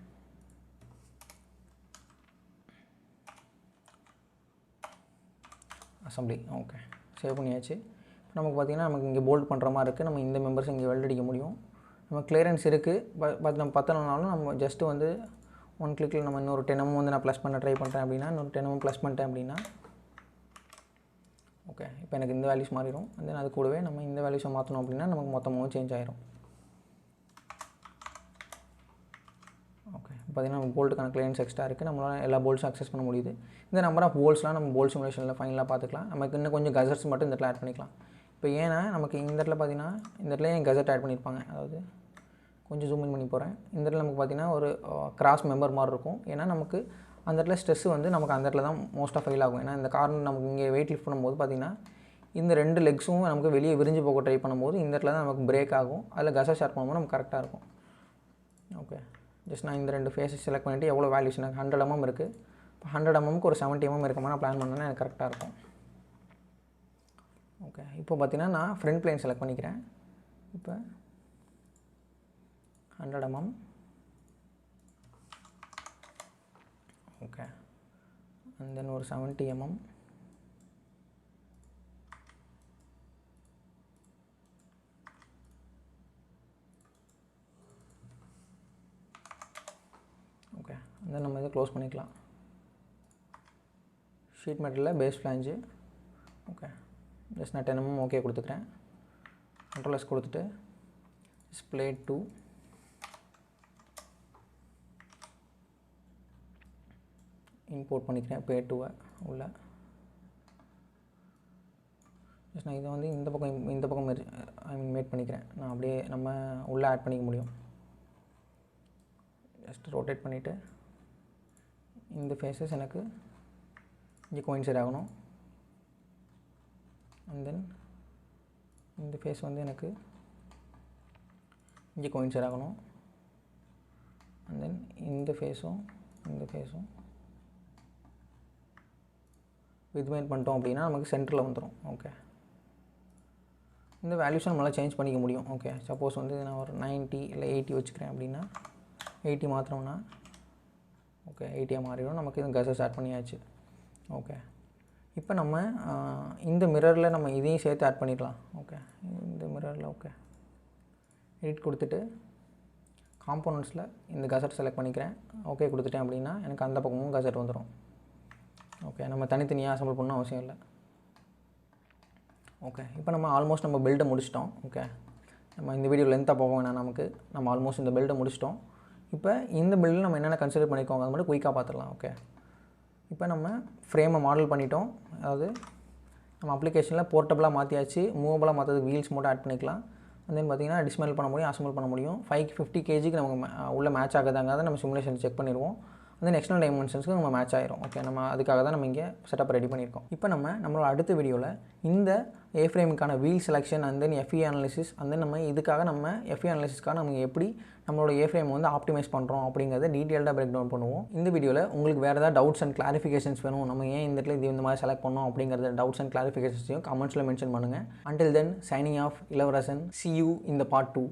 அசம்பிளி ஓகே சேவ் பண்ணியாச்சு. நமக்கு பார்த்திங்கன்னா நமக்கு இங்கே போல்ட் பண்ணுற மாதிரி இருக்குது. நம்ம இந்த மெம்பர்ஸ் இங்கே வெல்ட் அடிக்க முடியும். நம்ம கிளியரன்ஸ் இருக்குது. பட் நம்ம பத்தலைனாலும் நம்ம ஜஸ்ட்டு வந்து 1 கிளிக்கில் நம்ம இன்னொரு 10 mm வந்து நான் ப்ளஸ் பண்ண ட்ரை பண்ணுறேன் அப்படின்னா இன்னொரு 10 mm ப்ளஸ் பண்ணிட்டேன் அப்படின்னா ஓகே, இப்போ எனக்கு இந்த வேல்யூஸ் மாறிடும். தென் அது கூடவே நம்ம இந்த வேல்யூஸை மாற்றணும் அப்படின்னா நமக்கு மொத்தமாகவும் சேஞ்ச் ஆயிரும். ஓகே, பார்த்திங்கன்னா நம்ம போல்ட்டுக்கான கிளியரன்ஸ் எக்ஸ்ட்ரா இருக்குது. நம்மளால் எல்லா போல்ட்ஸும் அக்சஸ் பண்ண முடியுது. இந்த நம்பர் ஆஃப் போல்ட்ஸ்லாம் நம்ம போல்ட் சிமுலேஷனில் ஃபைனலாக பார்த்துக்கலாம். நமக்கு இன்னும் கொஞ்சம் கசட்ஸ் மட்டும் இந்த இடத்துல ஆட் பண்ணிக்கலாம். இப்போ ஏன்னா நமக்கு இந்த இடத்துல பார்த்திங்கன்னா இந்த இடத்துல என் கசட் ஆட் பண்ணியிருப்பாங்க. அதாவது கொஞ்சம் ஜூம் இன் பண்ணி போகிறேன். இந்த இடத்துல நமக்கு பார்த்திங்கன்னா ஒரு கிராஸ் மெம்பர் மாதிரி இருக்கும். ஏன்னா நமக்கு அந்த இடத்துல ஸ்ட்ரெஸ் வந்து நமக்கு அந்த இடத்துல தான் மோஸ்ட்டாக ஃபைல் ஆகும். ஏன்னா இந்த கார்னர் நமக்கு இங்கே வெயிட் லிஃப்ட் பண்ணும்போது பார்த்திங்கன்னா இந்த 2 லெக்ஸும் நமக்கு வெளியே விரிஞ்சு போக ட்ரை பண்ணும்போது இந்த இடத்துல தான் நமக்கு பிரேக் ஆகும். அதில் கசட் ஷார்ப் பண்ணும்போது நமக்கு கரெக்டாக இருக்கும். ஓகே, ஜஸ்ட் நான் இந்த 2 ஃபேஸஸ் செலக்ட் பண்ணிவிட்டு எவ்வளோ வேல்யூஸ் எனக்கு 100 mm இருக்குது. இப்போ 100 mmக்கு ஒரு 70 mm இருக்க மாதிரி நான் பிளான் பண்ணேன்னா எனக்கு கரெக்டாக இருக்கும். ஓகே, இப்போ பார்த்தீங்கன்னா நான் ஃப்ரண்ட் பிளேன் செலக்ட் பண்ணிக்கிறேன். இப்போ 100 mm ஓகே, அண்ட் தென் ஒரு 70 mm ஓகே, தென் நம்ம இதை க்ளோஸ் பண்ணிக்கலாம். ஷீட் மெட்டலில் பேஸ் ஃப்ளாஞ்சு ஓகே, ஜஸ்ட் நான் 10 mm ஓகே கொடுத்துக்கிறேன். கண்ட்ரோல் எஸ் கொடுத்துட்டு டிஸ்பிளே 2 இம்போர்ட் பண்ணிக்கிறேன். பே 2 உள்ள ஜஸ்ட் நான் இதை வந்து இந்த பக்கம் ஐ மீன் மேட் பண்ணிக்கிறேன். நான் அப்படியே நம்ம உள்ளே ஆட் பண்ணிக்க முடியும். ஜஸ்ட் ரொட்டேட் பண்ணிவிட்டு இந்த ஃபேஸஸ் எனக்கு இங்கே கோயின்சைட் ஆகணும். அண்ட் தென் இந்த ஃபேஸ் வந்து எனக்கு இங்கே கோயின்சைட் ஆகணும். அண்ட் தென் இந்த ஃபேஸும் வித்மேட் பண்ணிட்டோம் அப்படின்னா நமக்கு சென்டரில் வந்துடும். ஓகே, இந்த வேல்யூஸை நம்மளால் சேஞ்ச் பண்ணிக்க முடியும். ஓகே, சப்போஸ் வந்து நான் ஒரு 90 இல்லை 80 வச்சுக்கிறேன் அப்படின்னா 80 மாத்திரம்னா ஓகே 80 மாறிடும். நமக்கு இந்த கசஸ் ஆட் பண்ணியாச்சு. ஓகே, இப்போ நம்ம இந்த மிரரில் நம்ம இதையும் சேர்த்து ஆட் பண்ணிடலாம். ஓகே, இந்த மிரரில் ஓகே எடிட் கொடுத்துட்டு காம்போனன்ட்ஸில் இந்த கசட் செலக்ட் பண்ணிக்கிறேன். ஓகே கொடுத்துட்டேன் அப்படின்னா எனக்கு அந்த பக்கமும் கசட் வந்துடும். ஓகே, நம்ம தனித்தனியாக அசம்பிள் பண்ணணும் அவசியம் இல்லை. ஓகே, இப்போ நம்ம ஆல்மோஸ்ட் நம்ம பில்டை முடிச்சிட்டோம். ஓகே, நம்ம இந்த வீடியோ லென்த்தாக போக வேணாம், நம்ம ஆல்மோஸ்ட் இந்த பில்டை முடிச்சிட்டோம். இப்போ இந்த பில்டில் நம்ம என்னென்ன கன்சிடர் பண்ணிக்கோங்க அது மட்டும் குயிக்காக பார்த்துடலாம். ஓகே, இப்போ நம்ம ஃப்ரேமை மாடல் பண்ணிட்டோம். அதாவது நம்ம அப்ளிகேஷனில் போர்ட்டபுளாக மாற்றியாச்சு. மூவபுளாக மாற்றது வீல்ஸ் மட்டும் ஆட் பண்ணிக்கலாம். அண்ட் தென் பார்த்திங்கன்னா டிஸ்மேல் பண்ண முடியும், அசம்பிள் பண்ண முடியும். 550 kgக்கு நமக்கு உள்ள மேட்ச் ஆகுதாங்கிறத நம்ம சிமுலேஷன் செக் பண்ணிடுவோம். அந்த எக்ஸ்டர்னல் டைமென்ஷன்ஸ்க்கு நம்ம மேட்ச் ஆயிரும். ஓகே, நம்ம அதுக்காக தான் நம்ம இங்கே செட்டப் ரெடி பண்ணியிருக்கோம். இப்போ நம்மளோட அடுத்த வீடியோவில் இந்த ஏஃப்ரேமுக்கான wheel selection and then FE analysis and then நம்ம FE அனாலிசிஸ்க்காக நம்ம எப்படி நம்மளோட ஏஃப்ரேம் வந்து ஆப்டிமைஸ் பண்ணுறோம் அப்படிங்கிறத டீட்டெயில்டாக பிரேக் டவுன் பண்ணுவோம். இந்த வீடியோவில் உங்களுக்கு வேறு ஏதாவது டவுட்ஸ் அண்ட் கிளாரிஃபிகேஷன்ஸ் வேணும், நம்ம ஏன் இந்த இடத்துல இந்த மாதிரி செலக்ட் பண்ணோம் அப்படிங்கிறத டவுட்ஸ் அண்ட் கிளாரிஃபிகேஷன்ஸையும் கமெண்ட்ஸில் மென்ஷன் பண்ணுங்கள். Until then, signing off, இளவரசன். See you in the part 2.